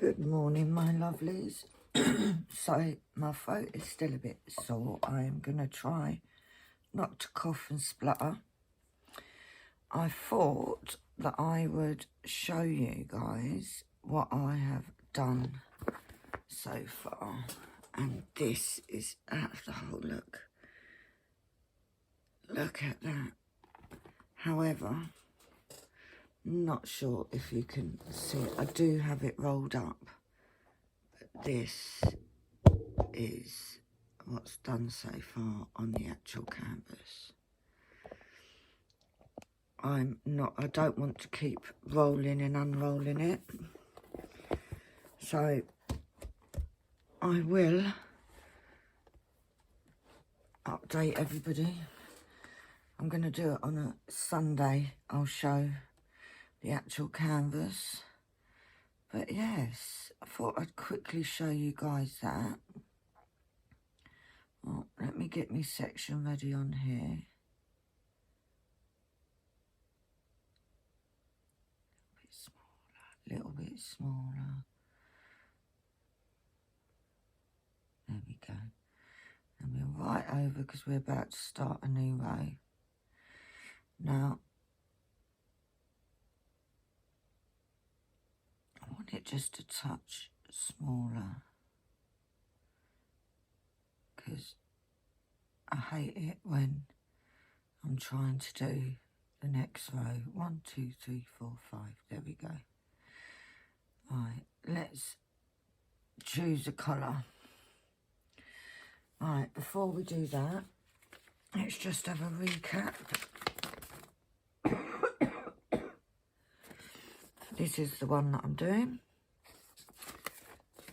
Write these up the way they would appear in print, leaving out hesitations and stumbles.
Good morning, my lovelies. So, my throat is still a bit sore. I'm going to try not to cough and splutter. I thought that I would show you guys what I have done so far. And this is out of the whole look. Look at that. However, not sure if you can see it. I do have it rolled up. But this is what's done so far on the actual canvas. I don't want to keep rolling and unrolling it. So I will update everybody. I'm going to do it on a Sunday. I'll show the actual canvas. But yes, I thought I'd quickly show you guys that. Well, let me get my section ready on here. A little bit smaller. There we go. And we're right over because we're about to start a new row. Now, I want it just a touch smaller because I hate it when I'm trying to do the next row. 1, 2, 3, 4, 5. There we go. Right, let's choose a colour. Right, before we do that, let's just have a recap. This is the one that I'm doing.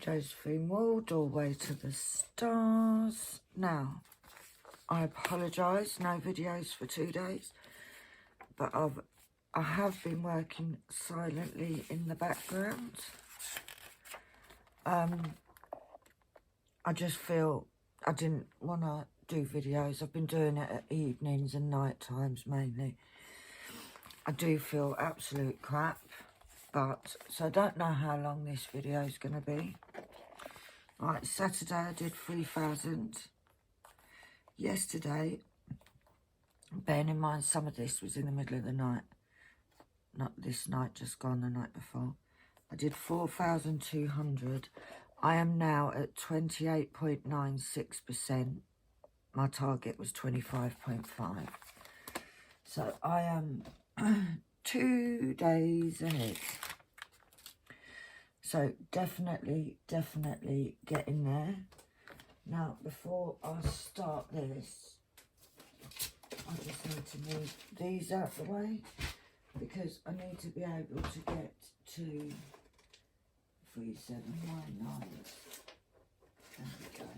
Josephine Wall, Doorway to the Stars. Now, I apologise, no videos for 2 days, but I have been working silently in the background. I just feel I didn't want to do videos. I've been doing it at evenings and night times mainly. I do feel absolute crap, but so I don't know how long this video is going to be. Right, Saturday I did 3,000. Yesterday, bearing in mind some of this was in the middle of the night, not this night, just gone the night before, I did 4,200. I am now at 28.96%. My target was 25.5. So I am 2 days ahead. So definitely getting there. Now, before I start this, I just need to move these out the way because I need to be able to get to 3799. There we go.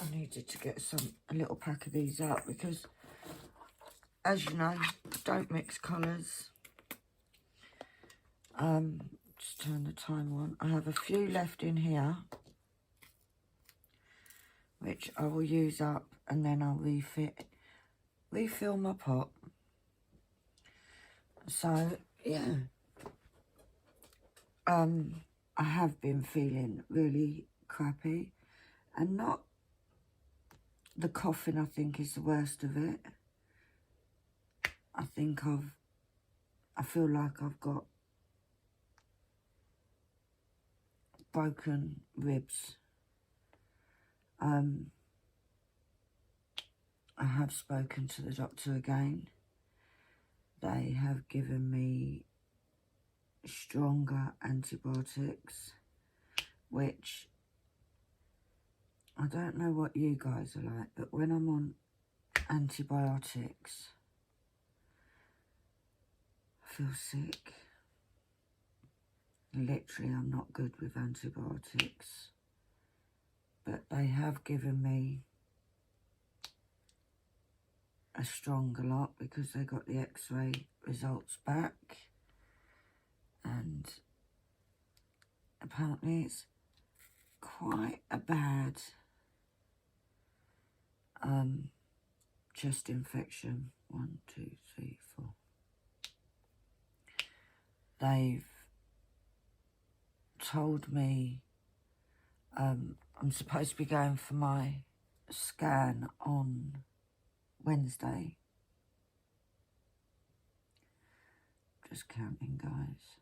I needed to get a little pack of these out because, as you know, don't mix colours. Just turn the timer on. I have a few left in here, which I will use up, and then I'll refill my pot. So yeah, I have been feeling really crappy, and not the coughing. I think is the worst of it. I feel like I've got broken ribs. I have spoken to the doctor again. They have given me stronger antibiotics, which I don't know what you guys are like, but when I'm on antibiotics, I feel sick. Literally, I'm not good with antibiotics, but they have given me a stronger lot because they got the x-ray results back, and apparently it's quite a bad chest infection. 1, 2, 3, 4. they've told me I'm supposed to be going for my scan on Wednesday. Just counting, guys.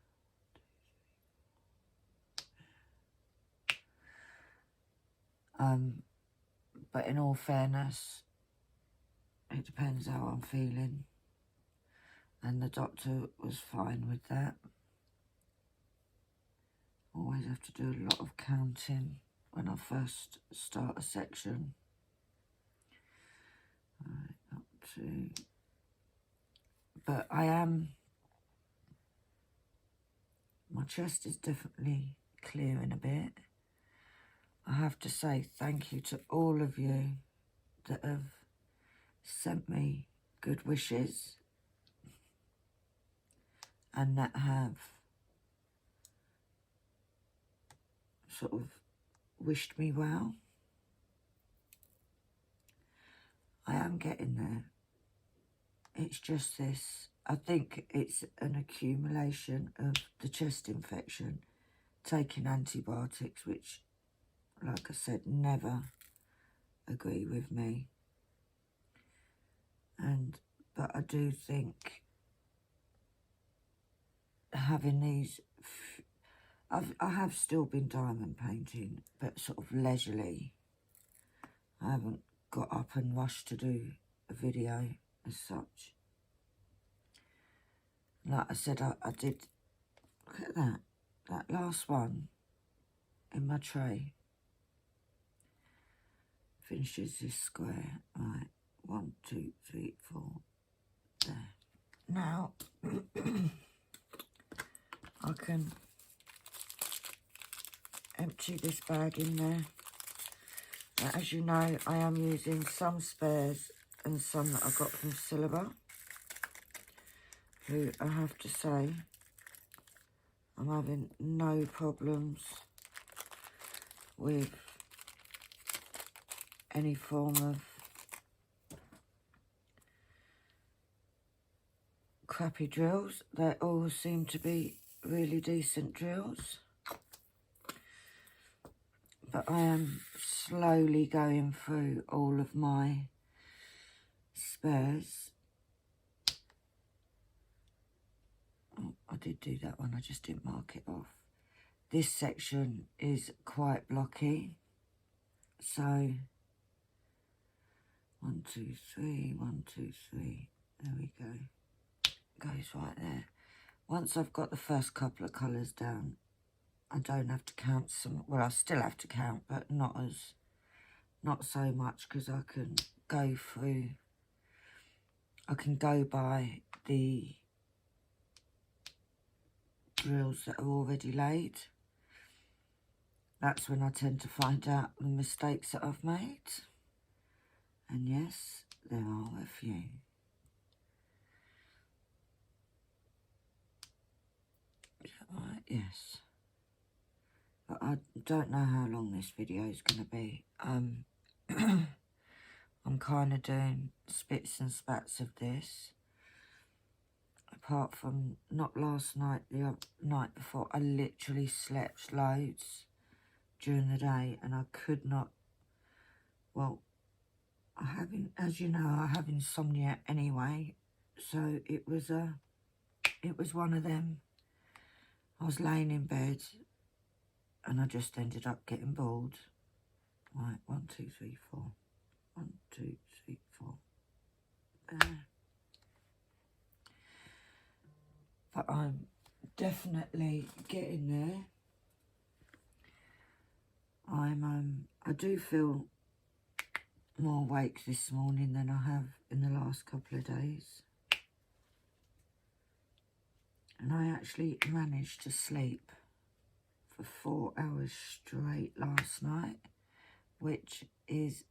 But in all fairness, it depends how I'm feeling. And the doctor was fine with that. Always have to do a lot of counting when I first start a section. Right, up to... But my chest is definitely clearing a bit. I have to say thank you to all of you that have sent me good wishes and that have sort of wished me well. I am getting there. It's just this, I think it's an accumulation of the chest infection, taking antibiotics, which, like I said, never agree with me. But I do think having these, I have still been diamond painting, but sort of leisurely. I haven't got up and rushed to do a video as such. Like I said, I did, look at that last one in my tray finishes this square. Right, 1, 2, 3, 4, there. Now, I can empty this bag in there. Now, as you know, I am using some spares and some that I got from Silver, who I have to say, I'm having no problems with any form of crappy drills. They all seem to be really decent drills. But I am slowly going through all of my spares. Oh, I did do that one, I just didn't mark it off. This section is quite blocky. So, 1, 2, 3, 1, 2, 3. There we go. Goes right there. Once I've got the first couple of colours down, I don't have to count some. Well, I still have to count, but not so much, because I can go through. I can go by the drills that are already laid. That's when I tend to find out the mistakes that I've made. And yes, there are a few. Is that right? Yes. But I don't know how long this video is going to be. I'm kind of doing spits and spats of this. Apart from not last night, the other night before, I literally slept loads during the day, and I could not. Well, as you know, I have insomnia anyway, so it was one of them. I was laying in bed, and I just ended up getting bored. Right, 1, 2, 3, 4. 1, 2, 3, 4. But I'm definitely getting there. I do feel more awake this morning than I have in the last couple of days. And I actually managed to sleep for 4 hours straight last night, which is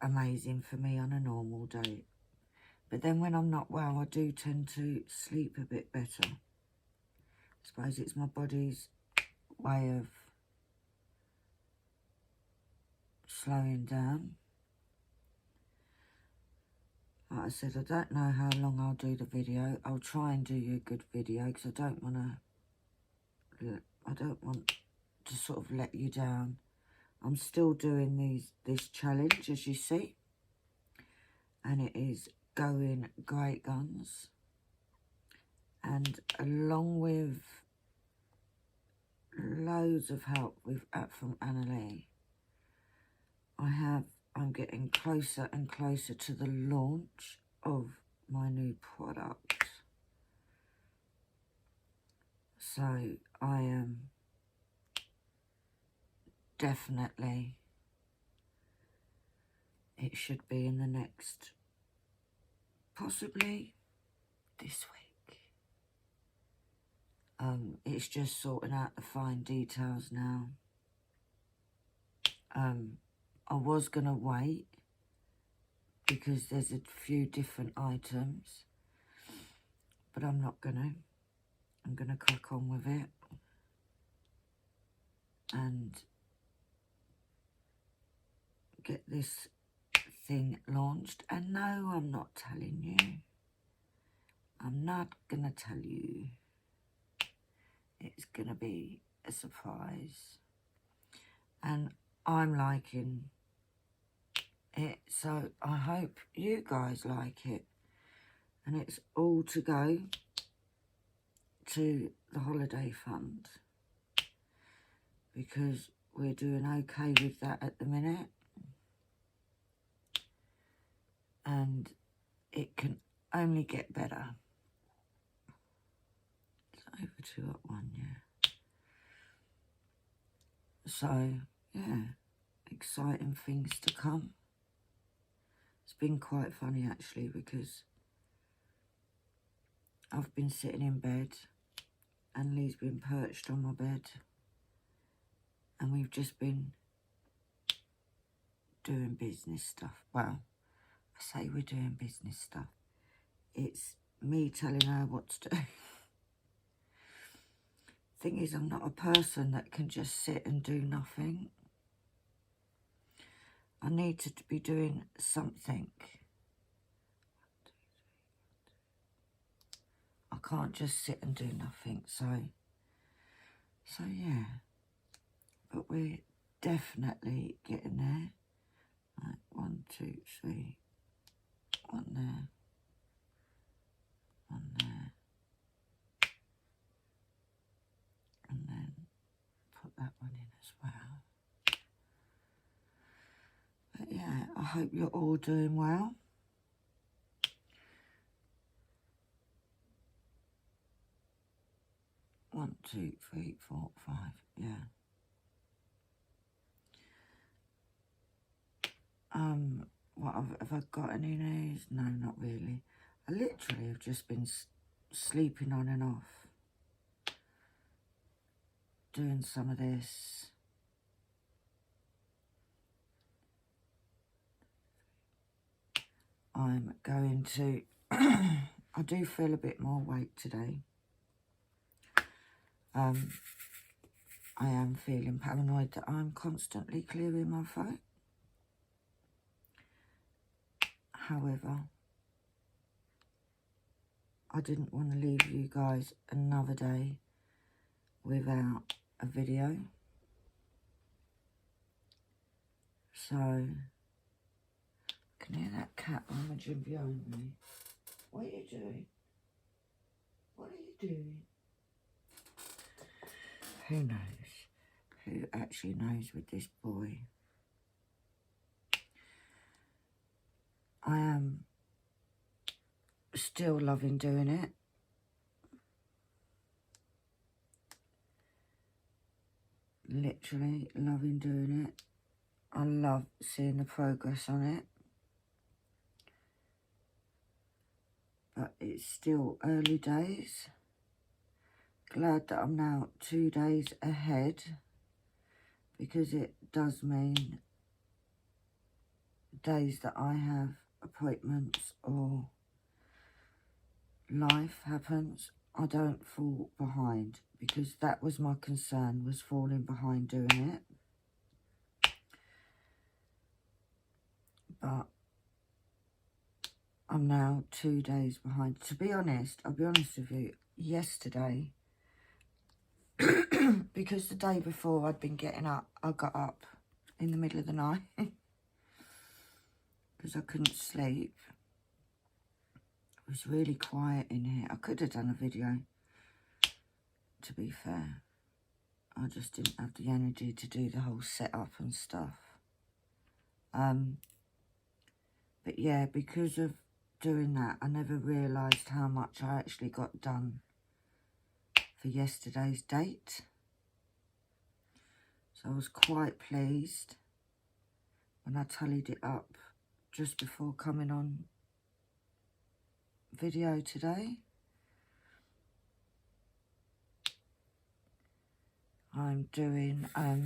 amazing for me on a normal day. But then when I'm not well, I do tend to sleep a bit better. I suppose it's my body's way of slowing down. Like I said, I don't know how long I'll do the video. I'll try and do you a good video, because I don't want to I don't want to sort of let you down. I'm still doing this challenge, as you see, and it is going great guns. And along with loads of help from Annalie, I'm getting closer and closer to the launch of my new product. So I am definitely, it should be in the next, possibly this week. It's just sorting out the fine details now. I was going to wait because there's a few different items, but I'm not going to. I'm going to crack on with it and get this thing launched. And no, I'm not telling you. I'm not going to tell you. It's going to be a surprise. And I'm liking it, so I hope you guys like it. And it's all to go to the holiday fund, because we're doing okay with that at the minute. And it can only get better. It's over 2 at 1, yeah. So, yeah, exciting things to come. It's been quite funny, actually, because I've been sitting in bed and Lee's been perched on my bed, and we've just been doing business stuff. Well, I say we're doing business stuff. It's me telling her what to do. Thing is, I'm not a person that can just sit and do nothing. I need to be doing something. I can't just sit and do nothing. So yeah. But we're definitely getting there. Right, 1, 2, 3. 1 there. 1 there. And then put that one in as well. But yeah, I hope you're all doing well. One, 2, 3, 4, 5. Yeah. What have I got any news? No, not really. I literally have just been sleeping on and off, doing some of this. I'm going to, I do feel a bit more weight today. I am feeling paranoid that I'm constantly clearing my throat. However, I didn't want to leave you guys another day without a video. So, I can hear that cat rummaging behind me. What are you doing? What are you doing? Who knows? Who actually knows with this boy? I am still loving doing it. Literally loving doing it. I love seeing the progress on it. But it's still early days. Glad that I'm now 2 days ahead, because it does mean days that I have appointments or life happens, I don't fall behind, because that was my concern, was falling behind doing it. But I'm now 2 days behind. To be honest, I'll be honest with you, yesterday because the day before I'd been getting up, I got up in the middle of the night because I couldn't sleep. It was really quiet in here. I could have done a video, to be fair. I just didn't have the energy to do the whole setup and stuff. But yeah, because of doing that, I never realised how much I actually got done for yesterday's date. So I was quite pleased when I tallied it up just before coming on video today. I'm doing, I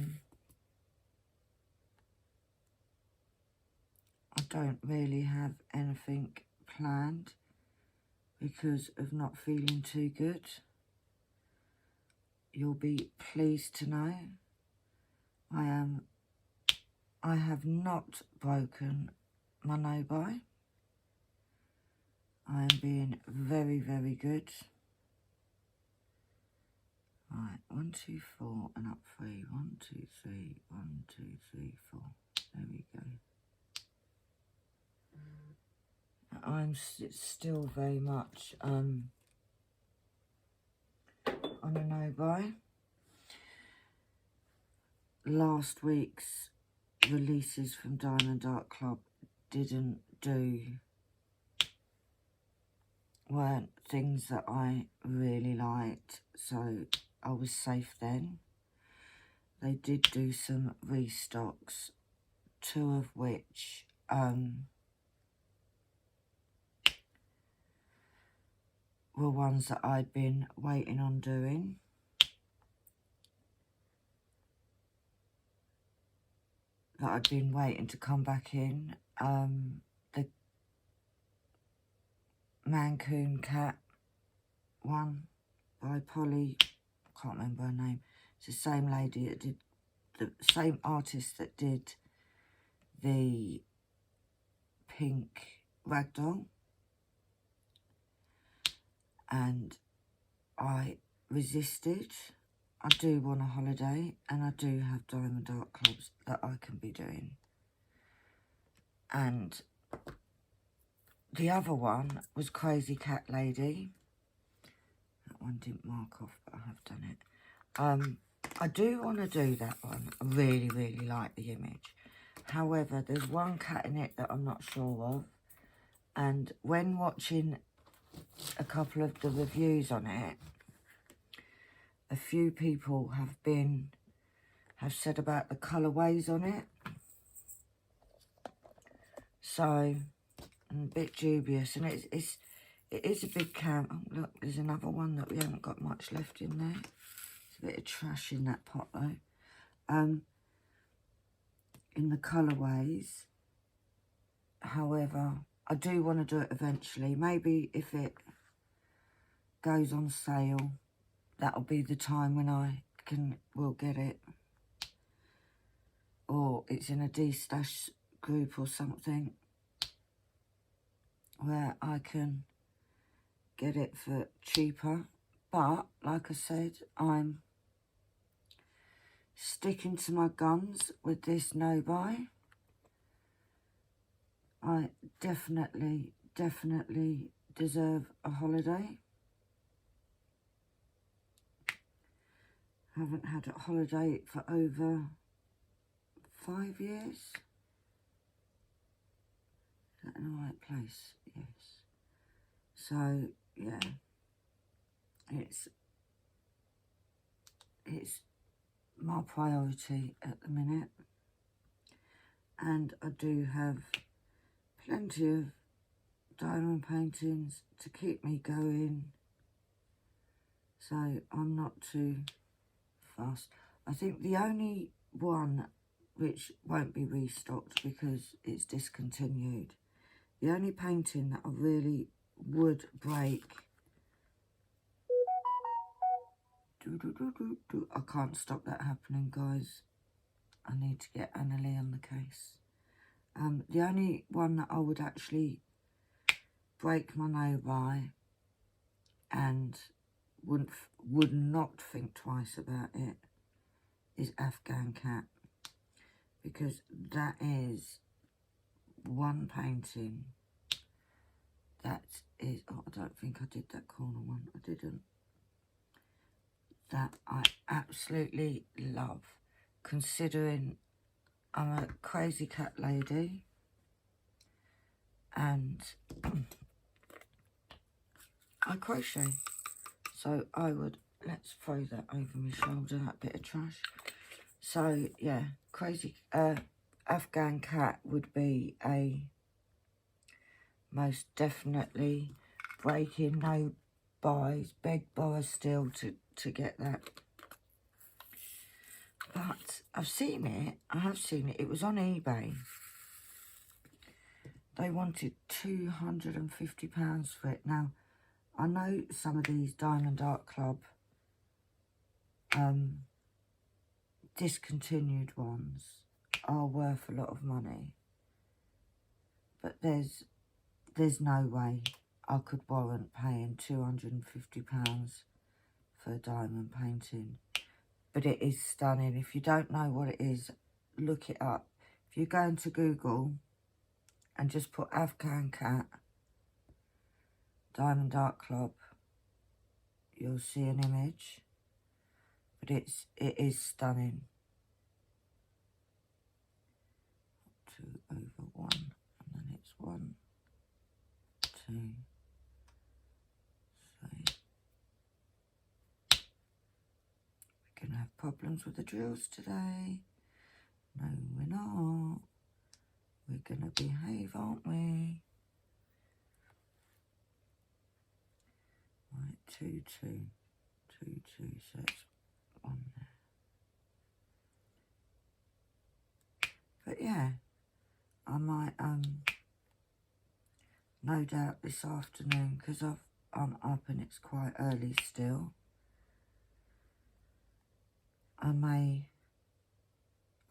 don't really have anything planned because of not feeling too good. You'll be pleased to know I have not broken my no-buy. I am being very, very good. Right, 1, 2, 4 and up 3. 1, 2, 3, 1, 2, 3, 4. There we go. I'm still very much on a no-buy. Last week's releases from Diamond Art Club weren't things that I really liked, so I was safe then. They did do some restocks, 2 of which were ones that I'd been waiting on doing. That I'd been waiting to come back in. The Mancoon Cat one by Polly, I can't remember her name. It's the same lady that did, the same artist that did the pink ragdoll. And I resisted. I do want a holiday, and I do have Diamond Art Clubs that I can be doing. And the other one was Crazy Cat Lady. That one didn't mark off, but I have done it. I do want to do that one. I really, really like the image. However, there's one cat in it that I'm not sure of. And when watching a couple of the reviews on it, a few people have said about the colourways on it. So I'm a bit dubious, and it is a big can. Oh, look, there's another one that we haven't got much left in there. There's a bit of trash in that pot though. In the colourways. However, I do want to do it eventually. Maybe if it goes on sale, that'll be the time when will get it. Or it's in a D-stash group or something where I can get it for cheaper. But, like I said, I'm sticking to my guns with this no-buy. I definitely deserve a holiday. Haven't had a holiday for over 5 years. Is that in the right place? Yes. So, yeah. It's my priority at the minute. And I do have plenty of diamond paintings to keep me going. So, I'm not too fast. I think the only one which won't be restocked because it's discontinued, the only painting that I really would break, I can't stop that happening, guys. I need to get Annalie on the case. The only one that I would actually break my no-buy and would not think twice about it is Afghan Cat, because that is one painting that is, oh, I don't think I did that corner one, I didn't, that I absolutely love, considering I'm a crazy cat lady and I crochet. So I would, let's throw that over my shoulder, that bit of trash. So yeah, crazy Afghan Cat would be a most definitely breaking, no buys, beg, borrow, steal to get that. But I've seen it, I have seen it, it was on eBay. They wanted £250 for it. Now, I know some of these Diamond Art Club discontinued ones are worth a lot of money, but there's no way I could warrant paying £250 for a diamond painting. But it is stunning. If you don't know what it is, look it up. If you go into Google and just put Afghan Cat Diamond Art Club, you'll see an image. But it is stunning. 2/1, and then it's 1, 2, 3. We're gonna have problems with the drills today. No, we're not. We're gonna behave, aren't we? Right, 2, 2, 2, 2. So it's 1 there. But yeah, I might no doubt this afternoon, because I'm up and it's quite early still, I may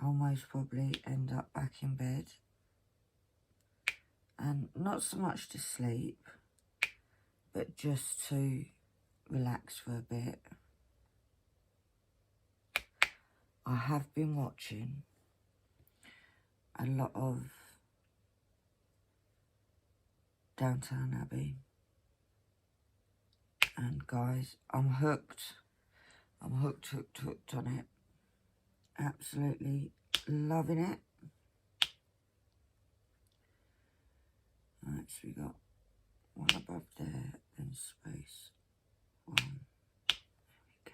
almost probably end up back in bed, and not so much to sleep, but just to relax for a bit. I have been watching a lot of Downton Abbey, and guys, I'm hooked. I'm hooked on it. Absolutely loving it. Right, so we got 1 above there, then space 1. There we go.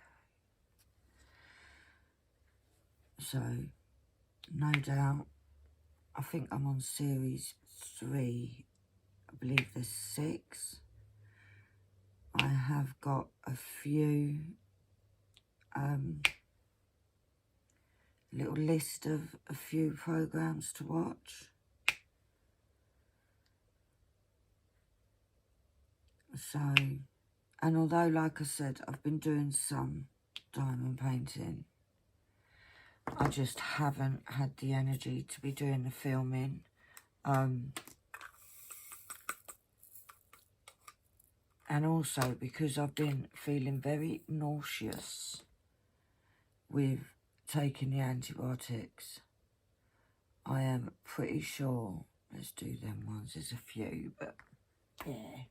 So, no doubt, I think I'm on series 3. I believe there's 6. I have got a few little list of a few programs to watch. So, and although, like I said, I've been doing some diamond painting, I just haven't had the energy to be doing the filming. And also because I've been feeling very nauseous with taking the antibiotics, I am pretty sure, let's do them ones, there's a few, but yeah,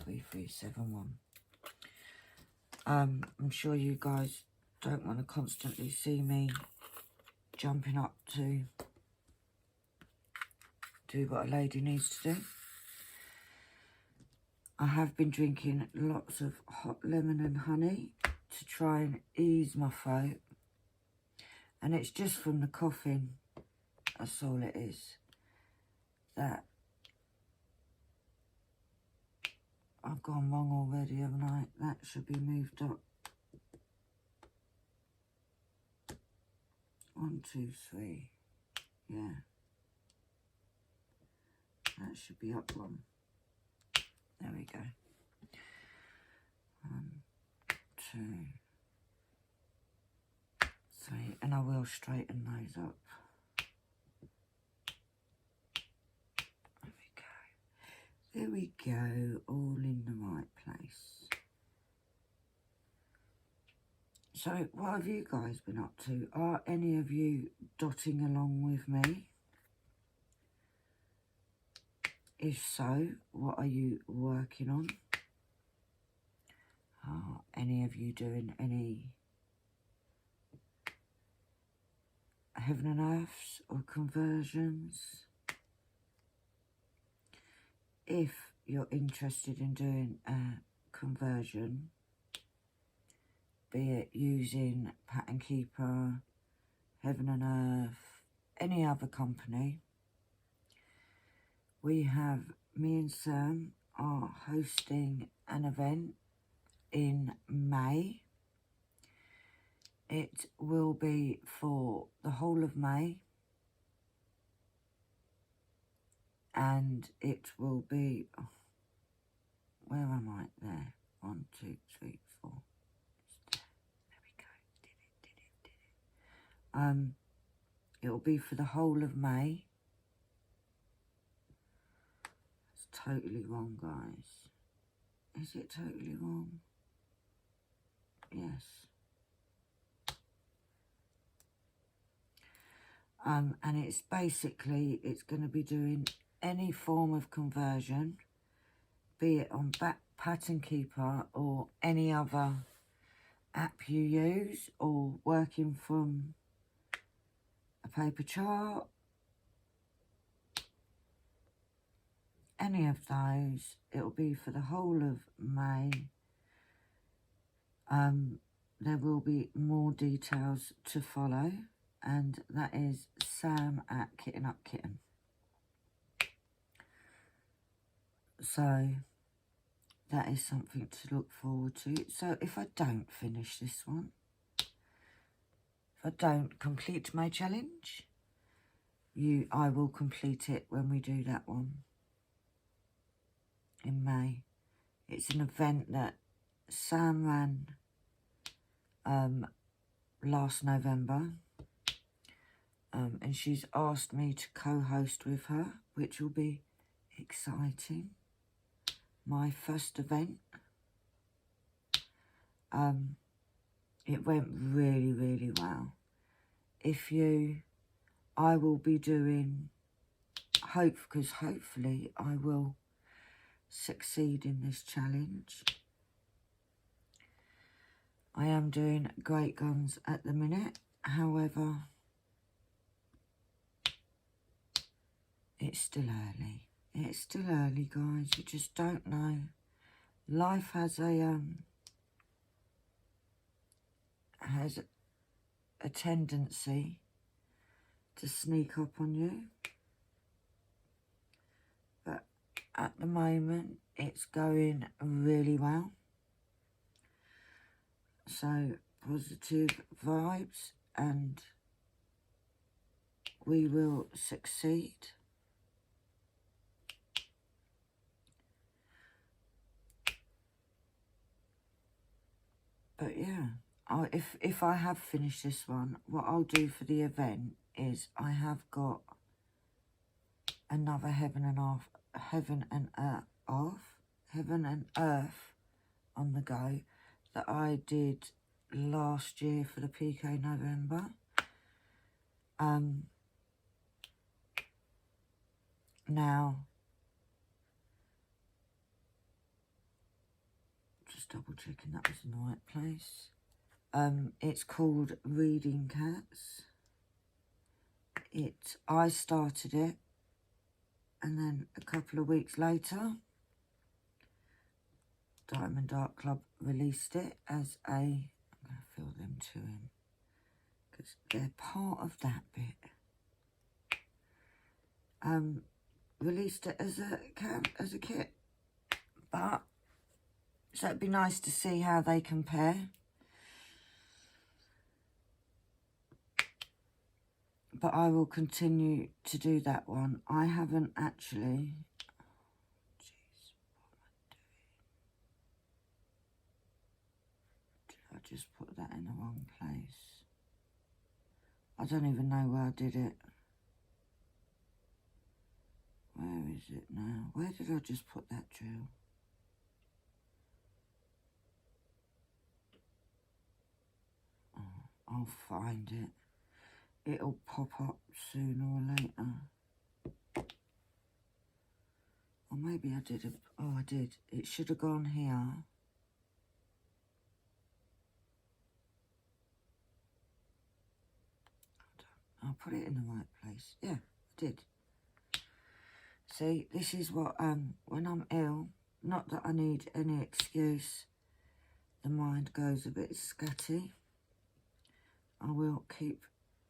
3371. I'm sure you guys don't want to constantly see me jumping up to do what a lady needs to do. I have been drinking lots of hot lemon and honey to try and ease my throat. And it's just from the coughing, that's all it is. That I've gone wrong already, haven't I? That should be moved up. 1, 2, 3. Yeah. That should be up 1. There we go. 1, 2, 3. And I will straighten those up. There we go, all in the right place. So what have you guys been up to? Are any of you dotting along with me? If so, what are you working on? Are any of you doing any heaven and earths or conversions? If you're interested in doing a conversion, be it using Pattern Keeper, Heaven and Earth, any other company, we have, me and Sam are hosting an event in May. It will be for the whole of May, and it will be, where am I? There, 1, 2, 3, 4. There we go. Did it. It will be for the whole of May. It's totally wrong, guys. Is it totally wrong? Yes. And it's basically, it's going to be doing any form of conversion, be it on Pattern Keeper or any other app you use, or working from a paper chart, any of those. It'll be for the whole of May. There will be more details to follow, and that is Sam at Kitten Up Kitten. So that is something to look forward to. So if I don't finish this one, if I don't complete my challenge, I will complete it when we do that one in May. It's an event that Sam ran last November, and she's asked me to co-host with her, which will be exciting. My first event. It went really, really well. I will be doing, because hopefully I will succeed in this challenge. I am doing great guns at the minute, however, it's still early. It's still early, guys. You just don't know. Life has a tendency to sneak up on you. But at the moment, it's going really well. So, positive vibes, and we will succeed. But yeah, if I have finished this one, what I'll do for the event is I have got another Heaven and Earth on the go that I did last year for the PK November. Now, just double checking that was in the right place. It's called Reading Cats. I started it, and then a couple of weeks later, Diamond Art Club released it as a, I'm going to fill them to him, because they're part of that bit. Released it as a kit, but so it'd be nice to see how they compare. But I will continue to do that one. I haven't actually. Jeez, what am I doing? Did I just put that in the wrong place? I don't even know where I did it. Where is it now? Where did I just put that drill? I'll find it. It'll pop up sooner or later. Or maybe I did. Oh, I did. It should have gone here. I'll put it in the right place. Yeah, I did. See, this is what, when I'm ill, not that I need any excuse, the mind goes a bit scatty. I will keep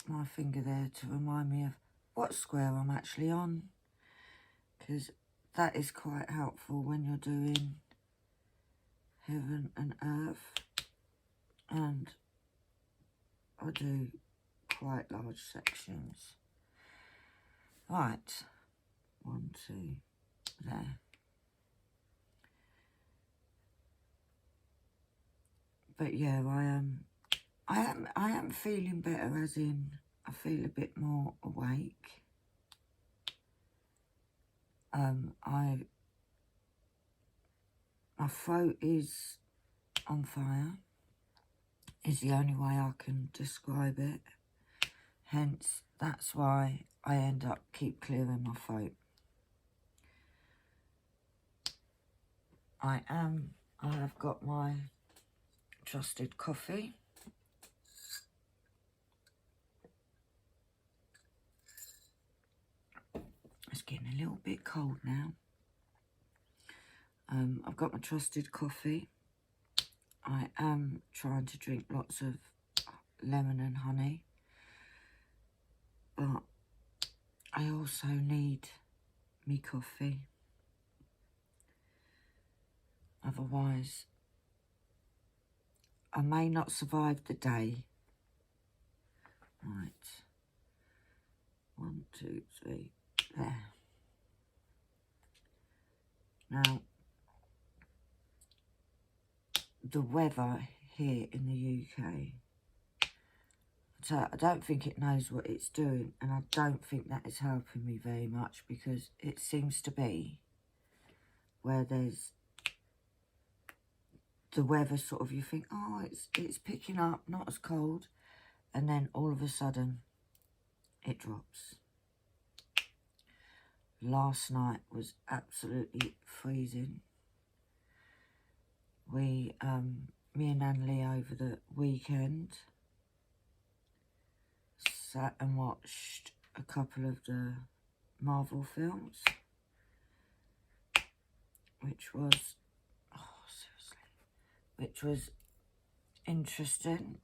my finger there to remind me of what square I'm actually on, because that is quite helpful when you're doing heaven and earth, and I do quite large sections. Right, 1, 2, there. But yeah, I am feeling better, as in I feel a bit more awake. My throat is on fire, is the only way I can describe it. Hence, that's why I end up keep clearing my throat. I have got my trusted coffee. It's getting a little bit cold now. I've got my trusted coffee. I am trying to drink lots of lemon and honey, but I also need me coffee. Otherwise, I may not survive the day. Right. 1, 2, 3, there. Now, the weather here in the UK, so I don't think it knows what it's doing, and I don't think that is helping me very much, because it seems to be where there's the weather sort of, you think, oh, it's picking up, not as cold, and then all of a sudden it drops. Last night was absolutely freezing. Me and Natalie over the weekend sat and watched a couple of the Marvel films, which was, oh, seriously, which was interesting.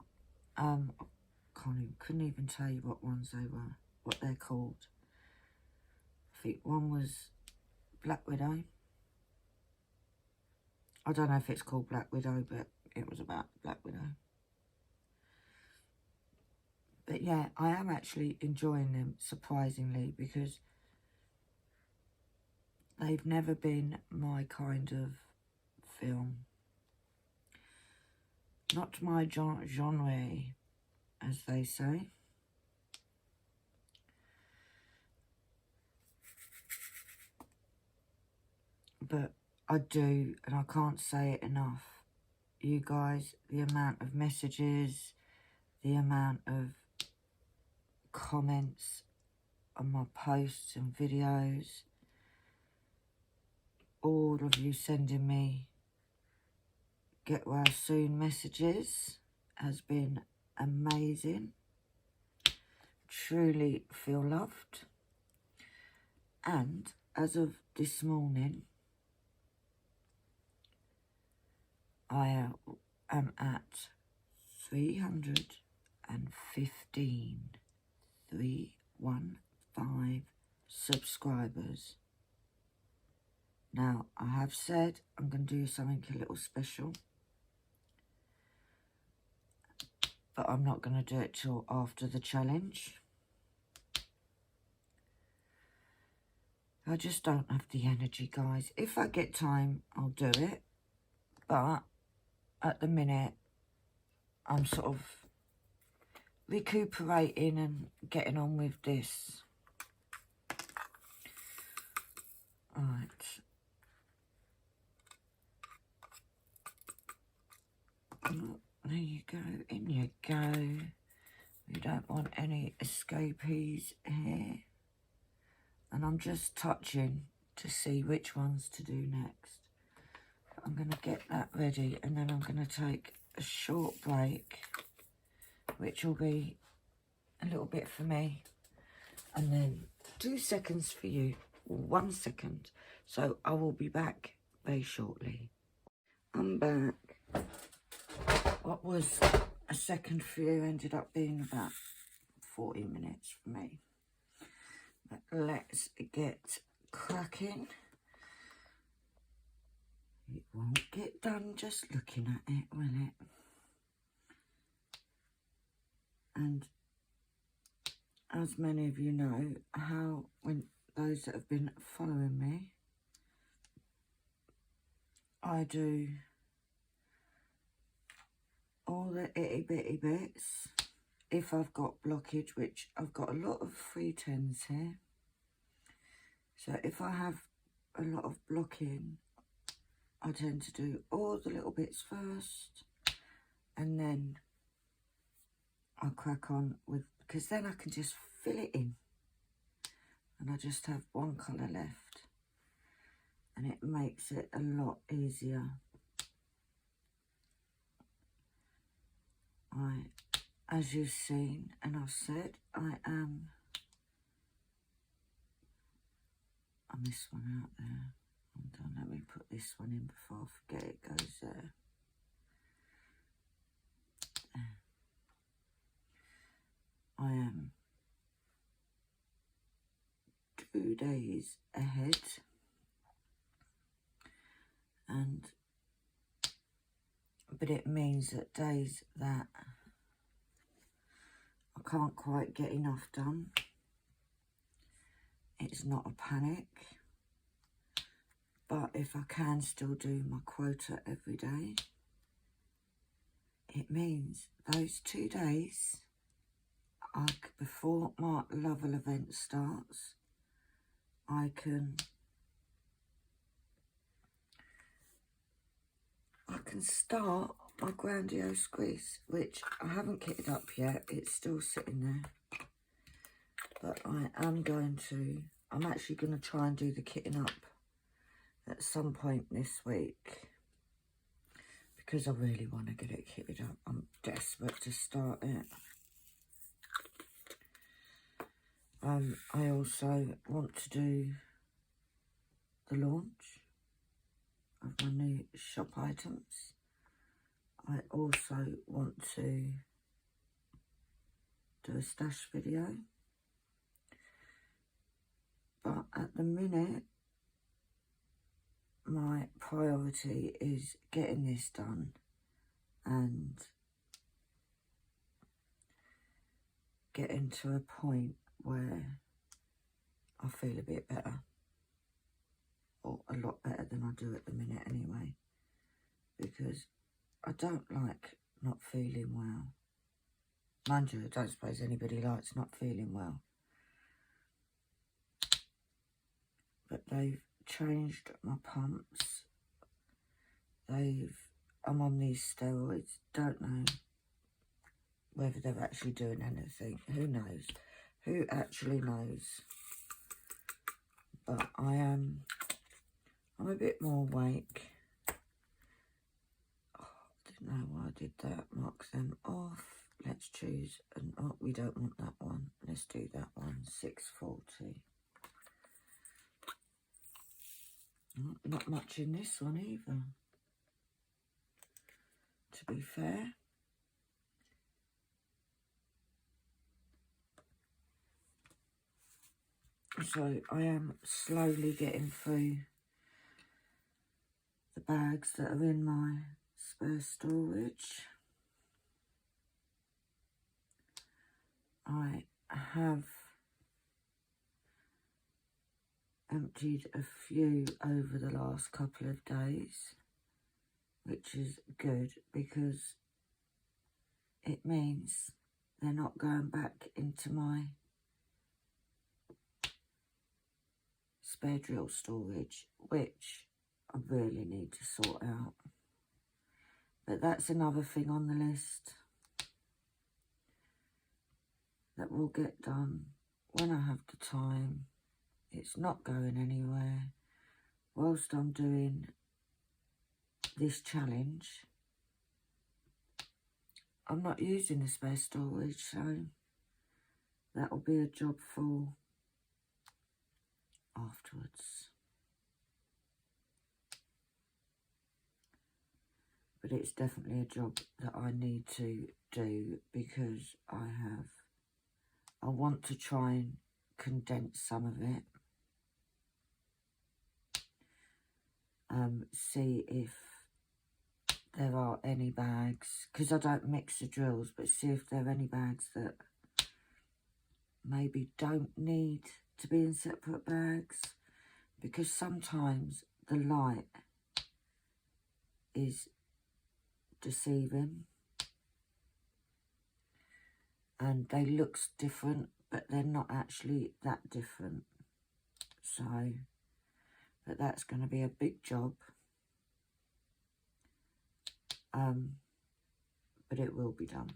Couldn't even tell you what ones they were, what they're called. I think one was Black Widow. I don't know if it's called Black Widow, but it was about Black Widow. But yeah, I am actually enjoying them, surprisingly, because they've never been my kind of film. Not my genre, as they say. But I do, and I can't say it enough. You guys, the amount of messages, the amount of comments on my posts and videos, all of you sending me get well soon messages has been amazing. Truly feel loved. And as of this morning, I am at 315 subscribers. Now, I have said I'm going to do something a little special, but I'm not going to do it till after the challenge. I just don't have the energy, guys. If I get time, I'll do it. But at the minute, I'm sort of recuperating and getting on with this. Right. Oh, there you go. In you go. You don't want any escapees here. And I'm just touching to see which ones to do next. I'm going to get that ready, and then I'm going to take a short break, which will be a little bit for me, and then 2 seconds for you, 1 second. So I will be back very shortly. I'm back. What was a second for you ended up being about 40 minutes for me. But let's get cracking. It won't get done just looking at it, will it? And as many of you know, how when those that have been following me, I do all the itty bitty bits if I've got blockage, which I've got a lot of 310s here. So if I have a lot of blocking, I tend to do all the little bits first, and then I'll crack on with, because then I can just fill it in, and I just have one colour left, and it makes it a lot easier. As you've seen and I've said, I missed one out there. Hold on, let me put this one in before I forget it goes there. I am 2 days ahead, but it means that days that I can't quite get enough done, it's not a panic. But if I can still do my quota every day, it means those 2 days, before my Lovell event starts, I can start my grandiose squeeze, which I haven't kitted up yet. It's still sitting there. But I'm actually going to try and do the kitting up at some point this week, because I really want to get it kitted up. I'm desperate to start it. I also want to do the launch of my new shop items. I also want to do a stash video, but at the minute my priority is getting this done and getting to a point where I feel a bit better, or a lot better than I do at the minute anyway, because I don't like not feeling well. Mind you, I don't suppose anybody likes not feeling well. But they've changed my pumps. I'm on these steroids. Don't know whether they're actually doing anything. Who knows? Who actually knows? But I'm a bit more awake. Oh, I didn't know why I did that. Mark them off. Let's choose. And oh, we don't want that one. Let's do that one. 640. Not much in this one either, to be fair. So I am slowly getting through the bags that are in my spare storage. I have emptied a few over the last couple of days, which is good because it means they're not going back into my spare drill storage, which I really need to sort out. But that's another thing on the list. will get done when I have the time. It's not going anywhere. Whilst I'm doing this challenge, I'm not using the spare storage, so that will be a job for afterwards. But it's definitely a job that I need to do because I want to try and condense some of it. See if there are any bags, because I don't mix the drills, but see if there are any bags that maybe don't need to be in separate bags, because sometimes the light is deceiving and they look different, but they're not actually that different. So, but that's going to be a big job. But it will be done.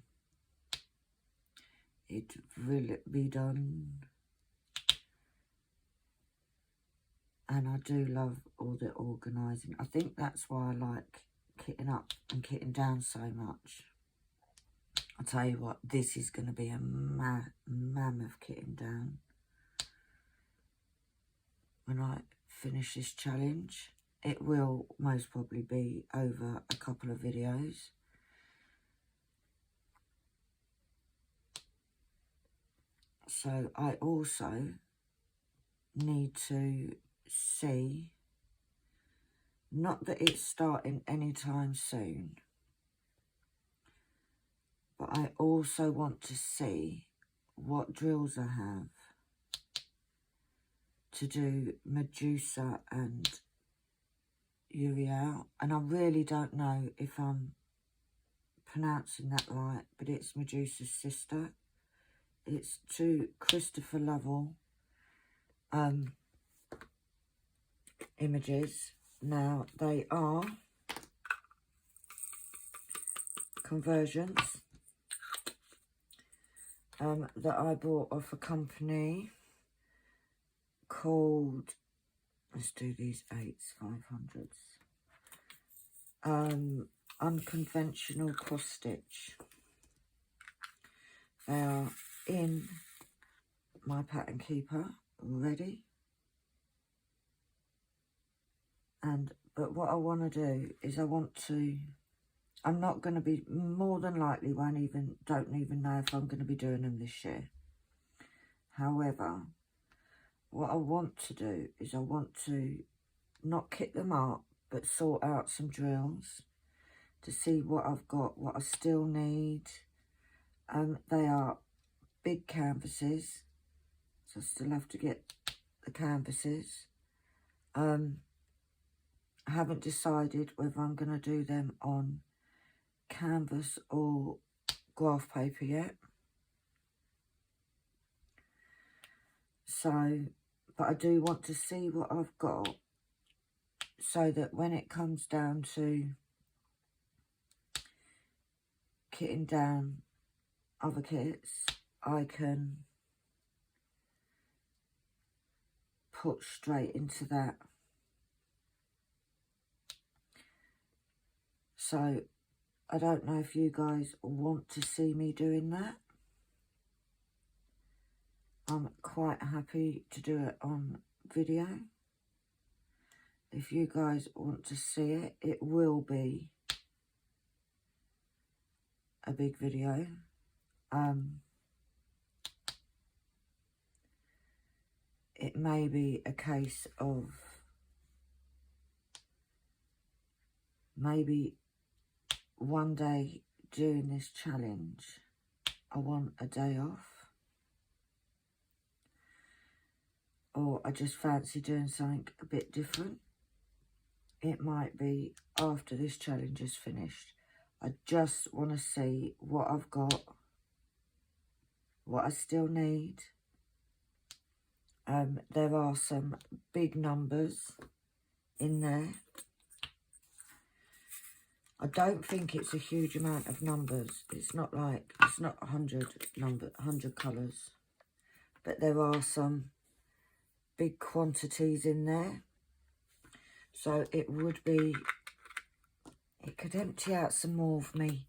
It will be done. And I do love all the organising. I think that's why I like kitting up and kitting down so much. I'll tell you what, this is going to be a mammoth kitting down. When I finish this challenge, it will most probably be over a couple of videos. So I also need to see, not that it's starting anytime soon, but I also want to see what drills I have to do Medusa and Uriel. And I really don't know if I'm pronouncing that right, but it's Medusa's sister. It's to Christopher Lovell images. Now, they are conversions that I bought off a company called, let's do these 8s, 500s, Unconventional Cross Stitch. They are in my pattern keeper ready. But what I want to do is I'm not going to be, more than likely don't even know if I'm going to be doing them this year. However, what I want to do is I want to not kit them up, but sort out some drills to see what I've got, what I still need. They are big canvases, so I still have to get the canvases. I haven't decided whether I'm going to do them on canvas or graph paper yet. So, but I do want to see what I've got so that when it comes down to kitting down other kits, I can put straight into that. So I don't know if you guys want to see me doing that. I'm quite happy to do it on video. If you guys want to see it, it will be a big video. It may be a case of maybe one day during this challenge, I want a day off, or I just fancy doing something a bit different. It might be after this challenge is finished. I just want to see what I've got, what I still need. There are some big numbers in there. I don't think it's a huge amount of numbers. It's not 100 colours. But there are some big quantities in there. So it could empty out some more of me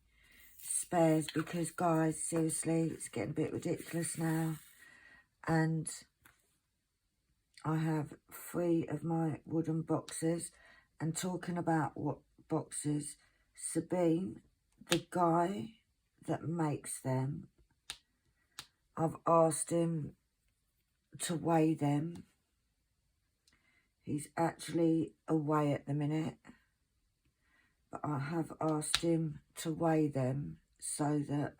spares, because guys, seriously, it's getting a bit ridiculous now. And I have 3 of my wooden boxes. And talking about what boxes, Sabine, the guy that makes them, I've asked him to weigh them. He's actually away at the minute, but I have asked him to weigh them so that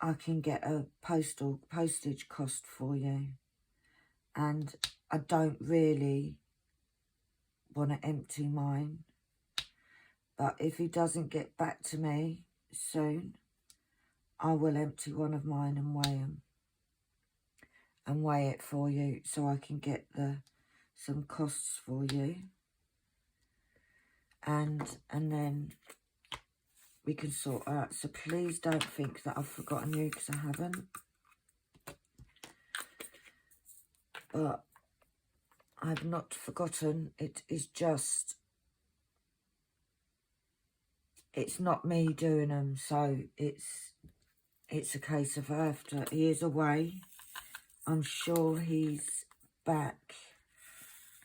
I can get a postage cost for you. And I don't really want to empty mine, but if he doesn't get back to me soon, I will empty one of mine and weigh it for you, so I can get some costs for you, and then we can sort out. So please don't think that I've forgotten you, because I haven't. But I've not forgotten. It is just, it's not me doing them, so it's a case of he is away. I'm sure he's back.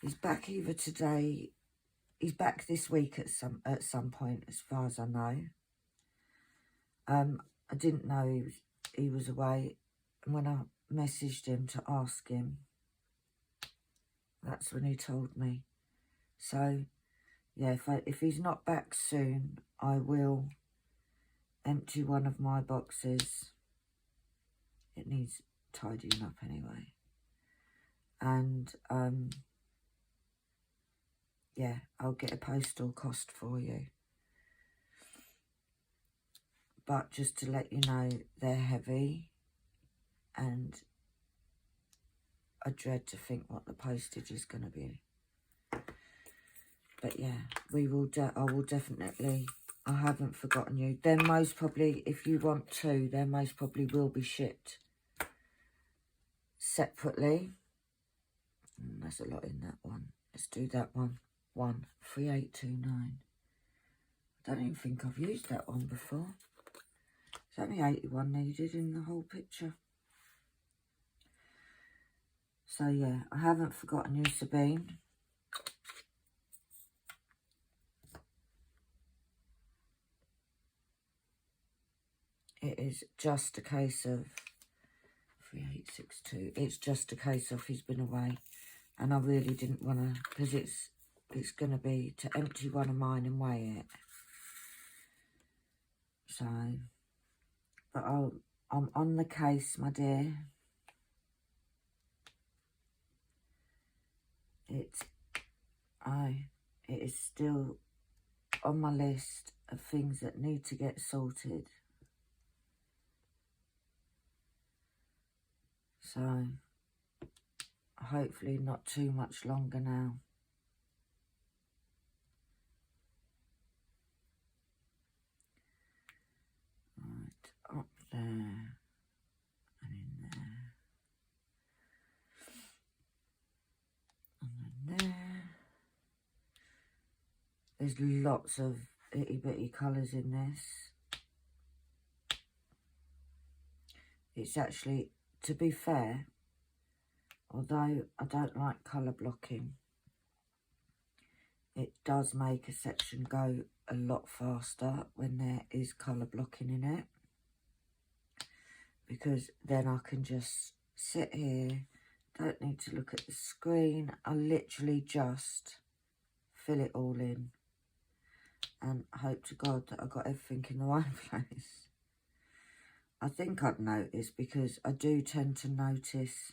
He's back either today. He's back this week at some point, as far as I know. I didn't know he was away, and when I messaged him to ask him, that's when he told me. So yeah, if he's not back soon, I will empty one of my boxes. It needs tidying up anyway. And yeah, I'll get a postal cost for you. But just to let you know, they're heavy, and I dread to think what the postage is going to be. But yeah, I will definitely, I haven't forgotten you. Then most probably, if you want to, then most probably will be shipped separately. There's a lot in that one. Let's do that one. 3829. I don't even think I've used that one before. It's only 81 needed in the whole picture. So yeah, I haven't forgotten you, Sabine. It is just a case of 3862. It's just a case of he's been away, and I really didn't want to, because it's going to be to empty one of mine and weigh it. So, but I'm on the case, my dear. It is still on my list of things that need to get sorted. So, hopefully not too much longer now. Right, up there and in there. And then there. There's lots of itty bitty colours in this. It's actually, to be fair, although I don't like colour blocking, it does make a section go a lot faster when there is colour blocking in it, because then I can just sit here, don't need to look at the screen. I literally just fill it all in and hope to God that I got everything in the right place. I think I'd notice, because I do tend to notice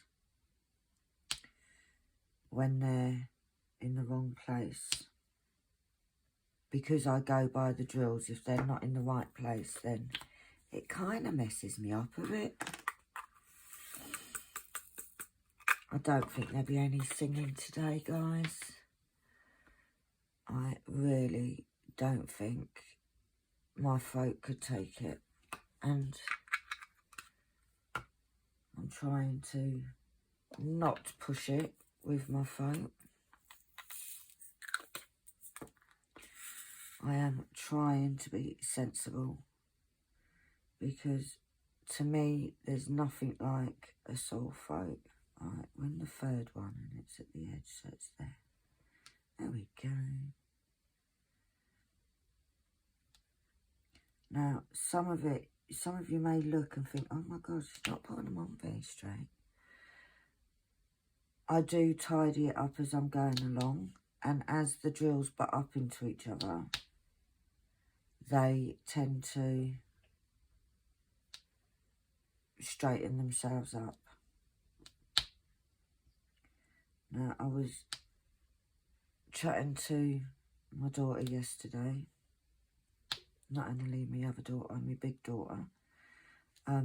when they're in the wrong place, because I go by the drills. If they're not in the right place, then it kind of messes me up a bit. I don't think there'll be any singing today, guys. I really don't think my throat could take it. And I'm trying to not push it with my throat. I am trying to be sensible, because to me there's nothing like a sore throat. Right, we're in the third one and it's at the edge, so it's there. There we go. Now, some of you may look and think, oh my gosh, she's not putting them on very straight. I do tidy it up as I'm going along, and as the drills butt up into each other, they tend to straighten themselves up. Now, I was chatting to my daughter yesterday, not only my other daughter, my big daughter. I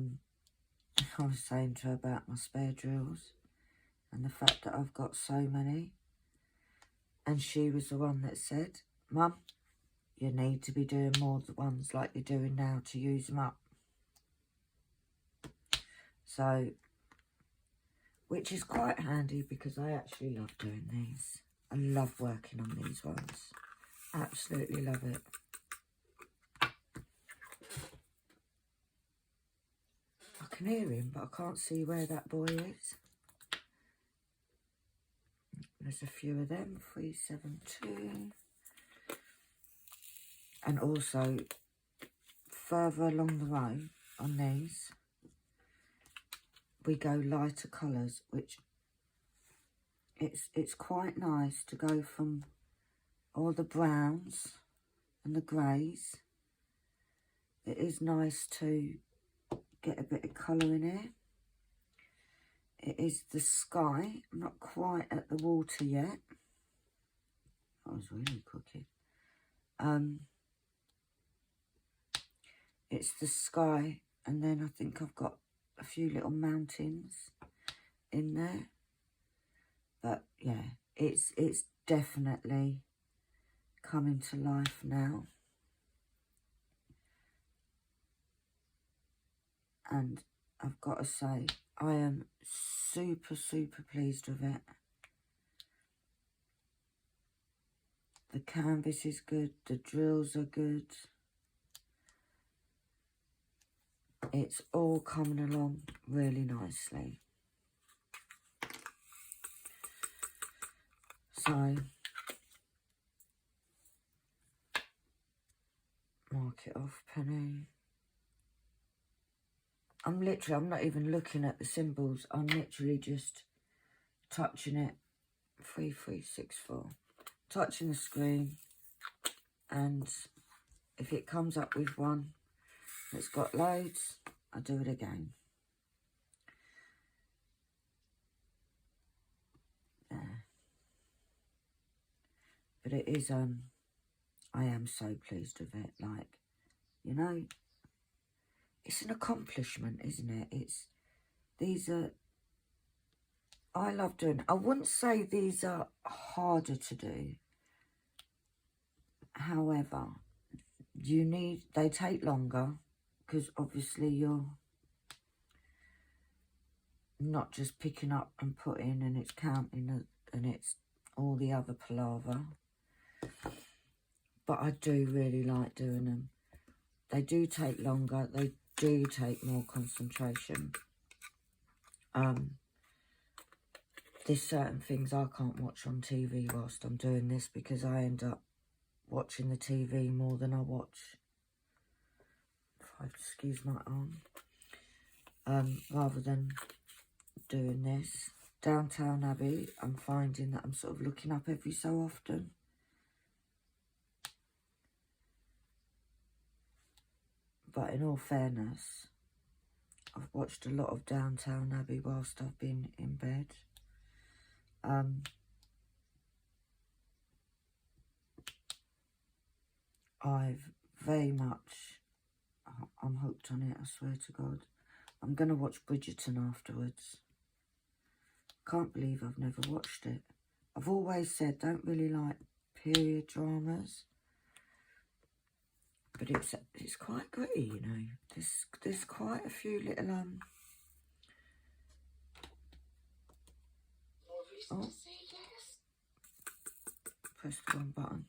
was saying to her about my spare drills and the fact that I've got so many. And she was the one that said, Mum, you need to be doing more of the ones like you're doing now to use them up. So, which is quite handy because I actually love doing these. I love working on these ones. Absolutely love it. I can hear him, but I can't see where that boy is. There's a few of them, 372. And also, further along the row on these, we go lighter colours, which it's quite nice to go from all the browns and the greys. It is nice to get a bit of colour in here. It is the sky. I'm not quite at the water yet. I was really cooking. It's the sky, and then I think I've got a few little mountains in there. But yeah, it's definitely coming to life now. And I've got to say, I am super, super pleased with it. The canvas is good. The drills are good. It's all coming along really nicely. So, mark it off, Penny. I'm not even looking at the symbols. I'm literally just touching it. 3364. Touching the screen. And if it comes up with one that's got loads, I'll do it again. There. But it is, I am so pleased with it. Like, you know, it's an accomplishment, isn't it? These are, I love doing, I wouldn't say these are harder to do. However, they take longer, because obviously you're not just picking up and putting and it's counting and it's all the other palaver. But I do really like doing them. They do take longer. They do take more concentration. There's certain things I can't watch on TV whilst I'm doing this, because I end up watching the TV more than I watch. If I excuse my arm. Rather than doing this. Downtown Abbey, I'm finding that I'm sort of looking up every so often. But in all fairness, I've watched a lot of Downtown Abbey whilst I've been in bed. I've very much, I'm hooked on it, I swear to God. I'm going to watch Bridgerton afterwards. Can't believe I've never watched it. I've always said don't really like period dramas. but it's quite gritty, you know. There's quite a few little oh, press the wrong button.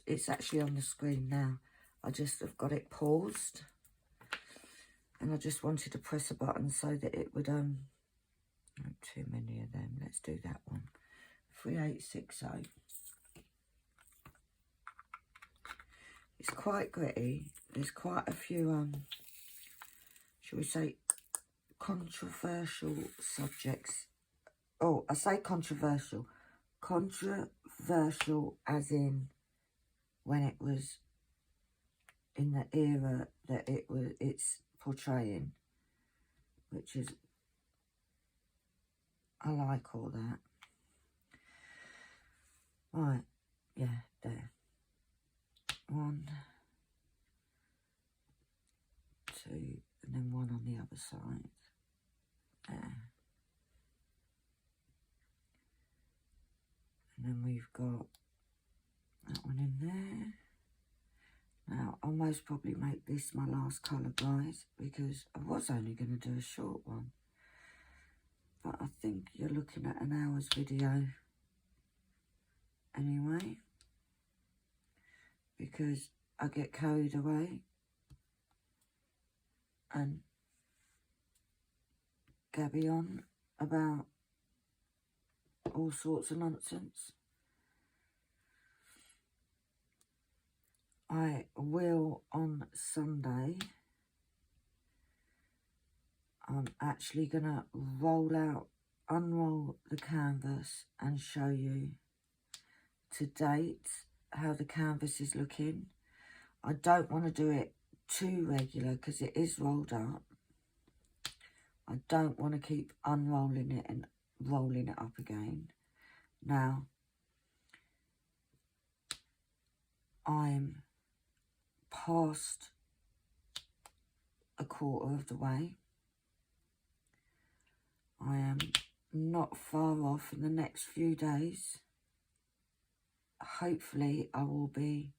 It's actually on the screen now. I just have got it paused, and I just wanted to press a button so that it would not too many of them. Let's do that one. 3860. It's quite gritty. There's quite a few shall we say, controversial subjects. Oh, I say controversial. Controversial as in when it was in the era that it's portraying, which is, I like all that. Right, yeah, there. 1, 2, and then one on the other side. There. And then we've got that one in there. Now, I'll most probably make this my last colour, guys, because I was only going to do a short one. But I think you're looking at an hour's video anyway, because I get carried away and gabby on about all sorts of nonsense. I will on Sunday. I'm actually gonna unroll the canvas and show you to date how the canvas is looking. I don't want to do it too regular because it is rolled up. I don't want to keep unrolling it and rolling it up again. Now, I'm past a quarter of the way. I am not far off. In the next few days, hopefully I will be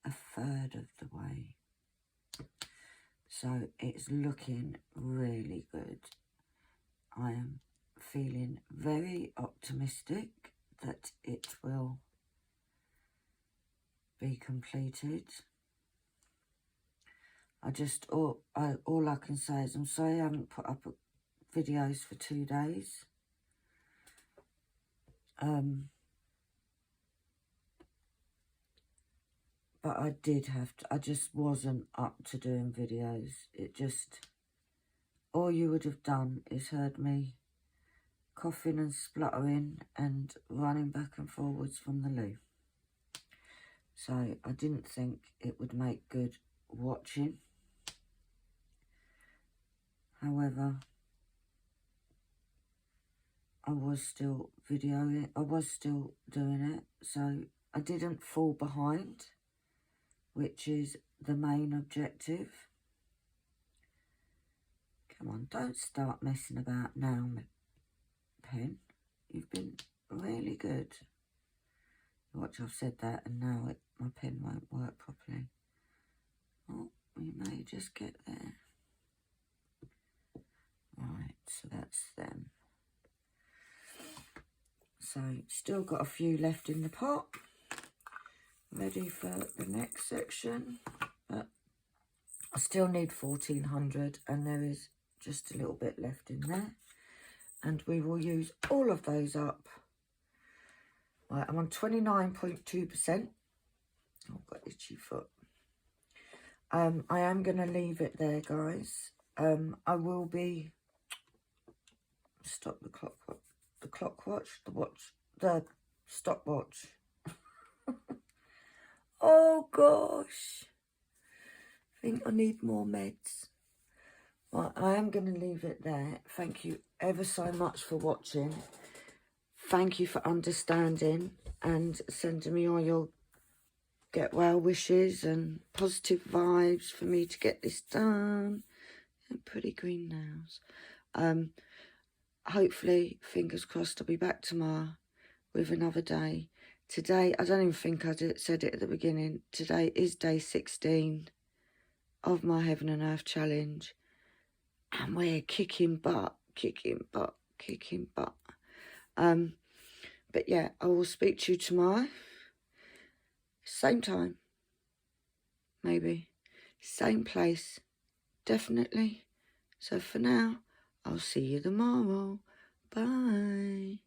a third of the way. So it's looking really good. I am feeling very optimistic that it will be completed. All I can say is I'm sorry I haven't put up videos for 2 days. But I did have to, I just wasn't up to doing videos. All you would have done is heard me coughing and spluttering and running back and forwards from the loo. So I didn't think it would make good watching. However, I was still videoing, I was still doing it, so I didn't fall behind, which is the main objective. Come on, don't start messing about now, pen. You've been really good. Watch, I've said that and now my pen won't work properly. Oh, we may just get there. Right, so that's them. So, still got a few left in the pot. Ready for the next section. But I still need 1400 and there is just a little bit left in there. And we will use all of those up. Right, I'm on 29.2%. Oh, I've got itchy foot. I am going to leave it there, guys. I will be... Stop the clock. The stopwatch. Oh, gosh. I think I need more meds. Right, I am going to leave it there. Thank you ever so much for watching. Thank you for understanding and sending me all your get well wishes and positive vibes for me to get this done. And pretty green nails. Hopefully, fingers crossed, I'll be back tomorrow with another day. Today, I don't even think I said it at the beginning. Today is day 16 of my Heaven and Earth challenge. And we're kicking butt, kicking butt, kicking butt. But yeah, I will speak to you tomorrow. Same time. Maybe. Same place. Definitely. So for now, I'll see you tomorrow. Bye.